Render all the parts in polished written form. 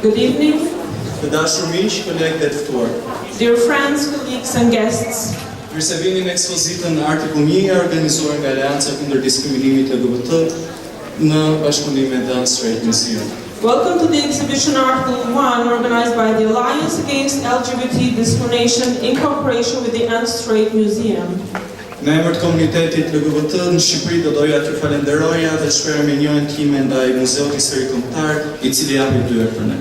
Good evening. Të dashur miq, kolegë dhe të ftuar. Dear friends, colleagues and guests. Mirë se vini në ekspozitën Artikull 1 organizuar nga Aleanca kundër diskriminimit LGBT në bashkëpunim me The Swedish Museum. Welcome to the exhibition Article 1 organized by the Alliance Against LGBT Discrimination in cooperation with the Swedish Museum. Në emër të komunitetit LGBT në Shqipëri do doja t'ju falenderoja dhe shpreh mirënjohjen time ndaj Muzeut Historik Kombëtar, I cili japi dyer për ne.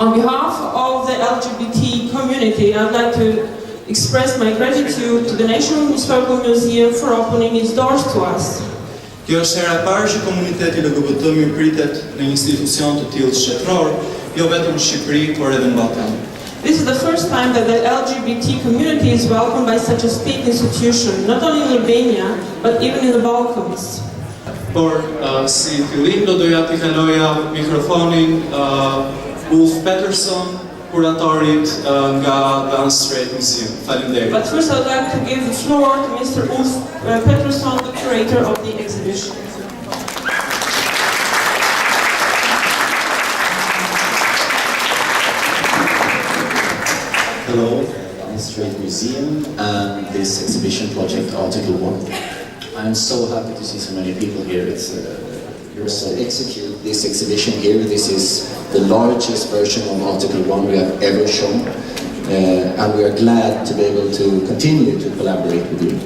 On behalf of the LGBT community, I'd like to express my gratitude to the National Historical Museum for opening its doors to us. Kjo është hera e parë që komuniteti LGBT mirëpritet në një institucion të tillë shtetëror, jo vetëm në Shqipëri, por edhe në Ballkan. This is the first time that the LGBT community is welcomed by such a state institution, not only in Albania, but even in the Balkans. Por si fillim do doja t'i kaloja mikrofonin Ulf Pettersson, kuratorit nga The Swedish Museum. Faleminderit. But first I would like to give the floor to Mr. Ulf Pettersson, the curator of the exhibition. Hello, The Swedish Museum and this exhibition project Article 1. I'm so happy to see so many people here. You're so execute this exhibition here. This is the largest version of Article 1 we have ever shown, and we are glad to be able to continue to collaborate with you.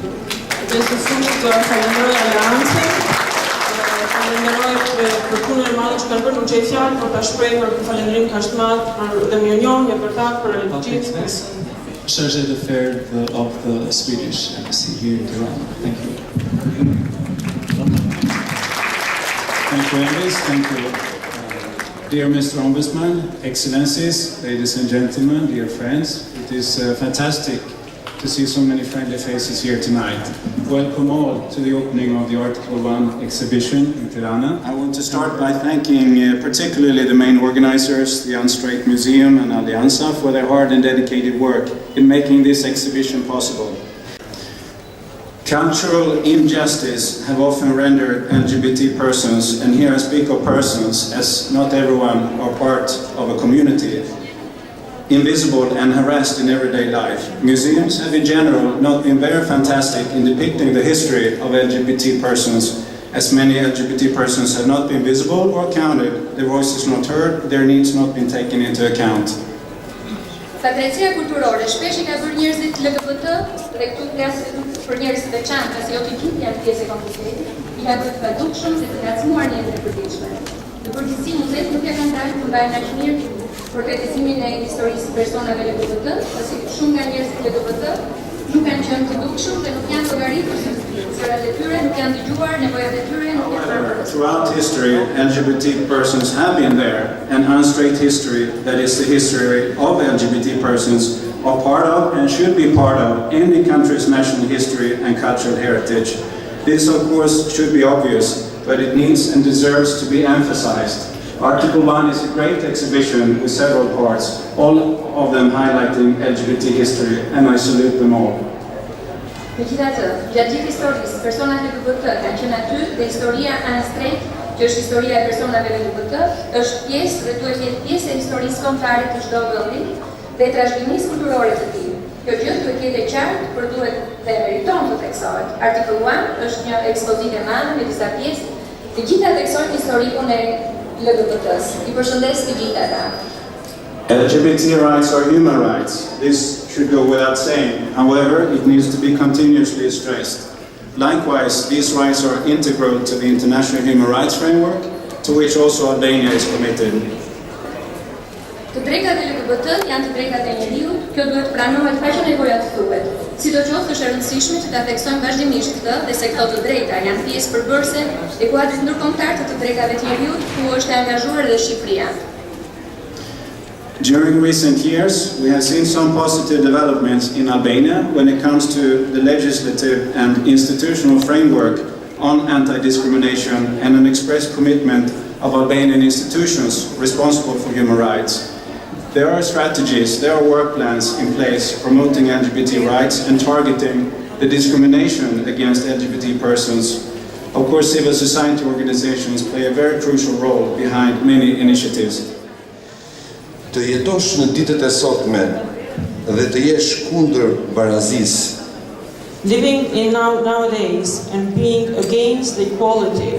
Chargé d'affaires of the Swedish Embassy here in Tirana. Thank you. Thank you, Elvis. Thank you. Dear Mr. Ombudsman, Excellencies, ladies and gentlemen, dear friends, it is fantastic to see so many friendly faces here tonight. Welcome all to the opening of the Article 1 exhibition in Tirana. I want to start by thanking particularly the main organizers, the Swedish Museum and Allianza, for their hard and dedicated work in making this exhibition possible. Cultural injustice have often rendered LGBT persons, and here I speak of persons as not everyone are part of a community, invisible and harassed in everyday life. Museums have in general not been very fantastic in depicting the history of LGBT persons, as many LGBT persons have not been visible or counted, their voices not heard, their needs not been taken into account. Fatrecia kulturore shpesh I ka bërë njerëzit LGBT dhe këtu flasim për njerëz të veçantë, pasi jo të gjithë janë pjesë e komunitetit, I ka bërë të padukshëm dhe të ngacmuar në jetën e përditshme. Në përgjithësi muzeet nuk ja kanë dalë të mbajnë aq mirë portretisimin e historisë së personave LGBT, pasi shumë nga njerëzit LGBT nuk kanë qenë të dukshëm dhe nuk janë llogaritur zërat e tyre, nuk janë dëgjuar, nevojat e tyre nuk janë përmbajtur. Throughout history, LGBT persons have been there, and unstraight history, that is the history of LGBT persons, are part of and should be part of any country's national history and cultural heritage. This, of course, should be obvious, but it needs and deserves to be emphasized. Article 1 is a great exhibition with several parts, all of them highlighting LGBT history, and I salute them all. Megjithatë, gjatë gjithë historisë, personat LGBT kanë qenë aty dhe historia anstrejt, që është historia e personave LGBT, është pjesë dhe duhet jetë pjesë e historisë kombëtare të çdo vendi dhe trashëgimisë kulturore të tij. Kjo gjë duhet jetë e qartë, por duhet dhe meriton të theksohet. Article 1 është një ekspozitë e madhe me disa pjesë, të gjitha theksojnë historikun e LGBT-s. I përshëndes të gjithë ata. LGBT rights are human rights. This should go without saying. However, it needs to be continuously stressed. Likewise, these rights are integral to the international human rights framework, to which also Albania is committed. Të drejtat e LGBT janë të drejtat e njeriut, kjo duhet pranohet pa që nevoja të thuhet. Sidoqoftë është e rëndësishme që ta theksojmë vazhdimisht këtë dhe se këto të drejta janë pjesë përbërëse e kuadrit ndërkombëtar të drejtave të njeriut, ku është e angazhuar edhe Shqipëria. During recent years, we have seen some positive developments in Albania when it comes to the legislative and institutional framework on anti-discrimination and an express commitment of Albanian institutions responsible for human rights. There are strategies, there are work plans in place promoting LGBT rights and targeting the discrimination against LGBT persons. Of course, civil society organizations play a very crucial role behind many initiatives. Të jetosh në ditët e sotme dhe të jesh kundër barazisë, Living in nowadays and being against the equality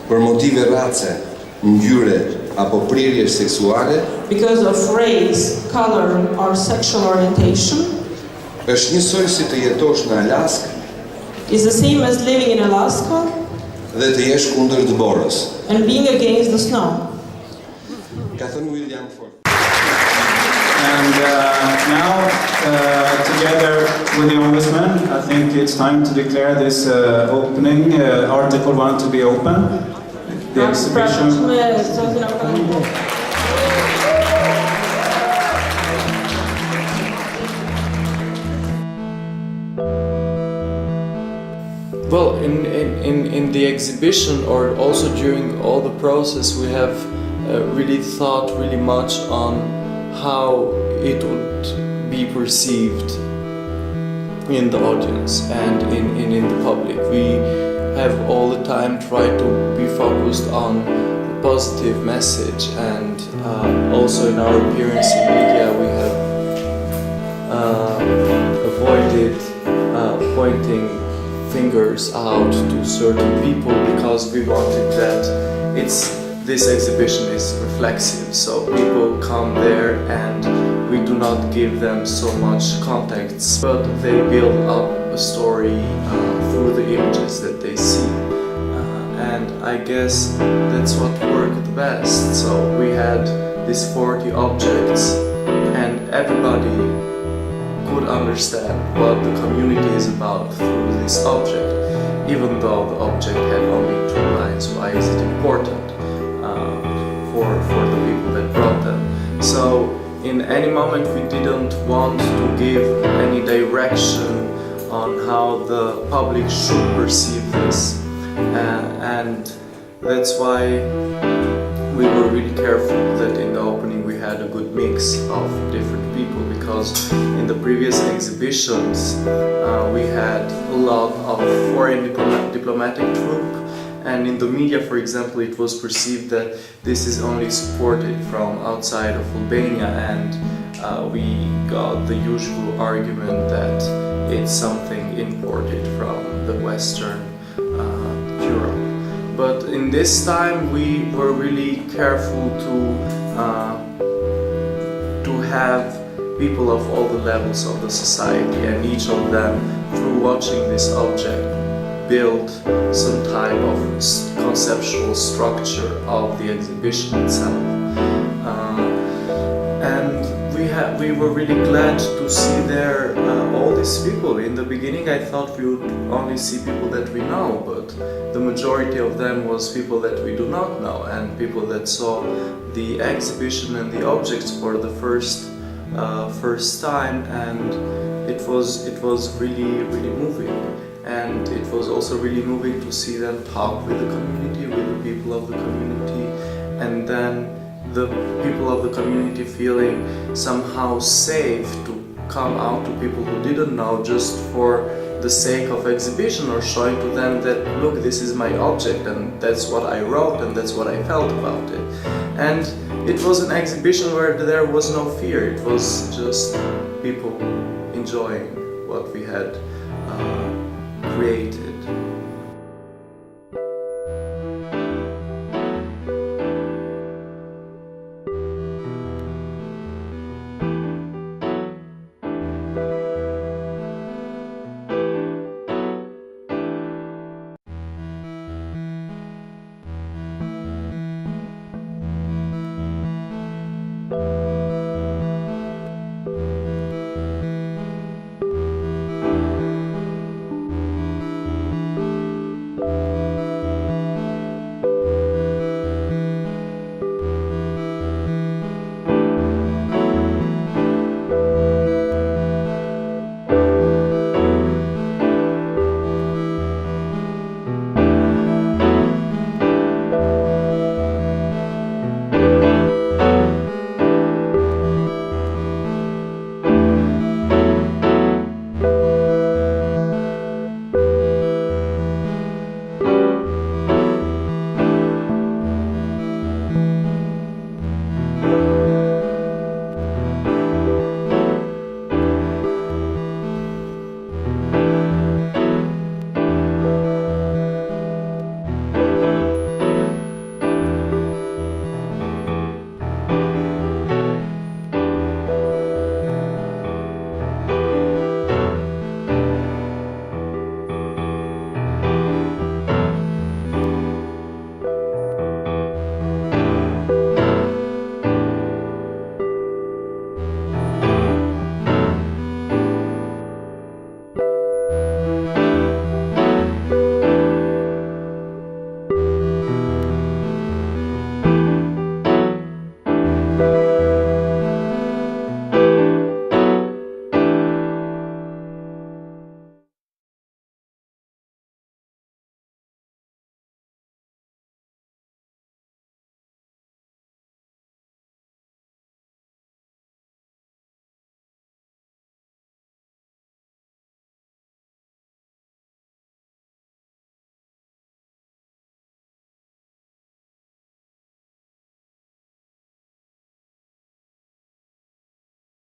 për motive race, ngjyre apo prirje seksuale, because of race, color, or sexual orientation është njësoj si të jetosh në Alaskë is the same as living in Alaska dhe të jesh kundër dëborës. and being against the snow. Ka thënë William Ford. And now, together with the Ombudsman, I think it's time to declare this opening, Article 1 to be open. The exhibition... Well, in the exhibition, or also during all the process, we have really thought really much on how it would be perceived in the audience and in the public. We have all the time tried to be focused on the positive message, and also in our appearance in media we have avoided pointing fingers out to certain people, because we wanted that this exhibition is reflexive, so people come there and we do not give them so much context, but they build up a story through the images that they see. And I guess that's what worked the best. So we had these 40 objects and everybody could understand what the community is about through this object, even though the object had only 2 lines. Why is it important for the people that brought them? So in any moment we didn't want to give any direction on how the public should perceive this, and that's why we were really careful that in the opening we had a good mix of different people, because in the previous exhibitions we had a lot of foreign diplomatic troupe, and in the media, for example, it was perceived that this is only supported from outside of Albania, and we got the usual argument that it's something imported from the Western Europe. But in this time we were really careful to have people of all the levels of the society, and each of them, through watching this object, build some type of conceptual structure of the exhibition itself. And we were really glad to see there all these people. In the beginning I thought we would only see people that we know, but the majority of them was people that we do not know, and people that saw the exhibition and the objects for the first time, and it was really moving. And it was also really moving to see them talk with the community, with the people of the community, and then the people of the community feeling somehow safe to come out to people who didn't know, just for the sake of exhibition, or showing to them that, look, this is my object and that's what I wrote and that's what I felt about it. And it was an exhibition where there was no fear, it was just people enjoying what we had created.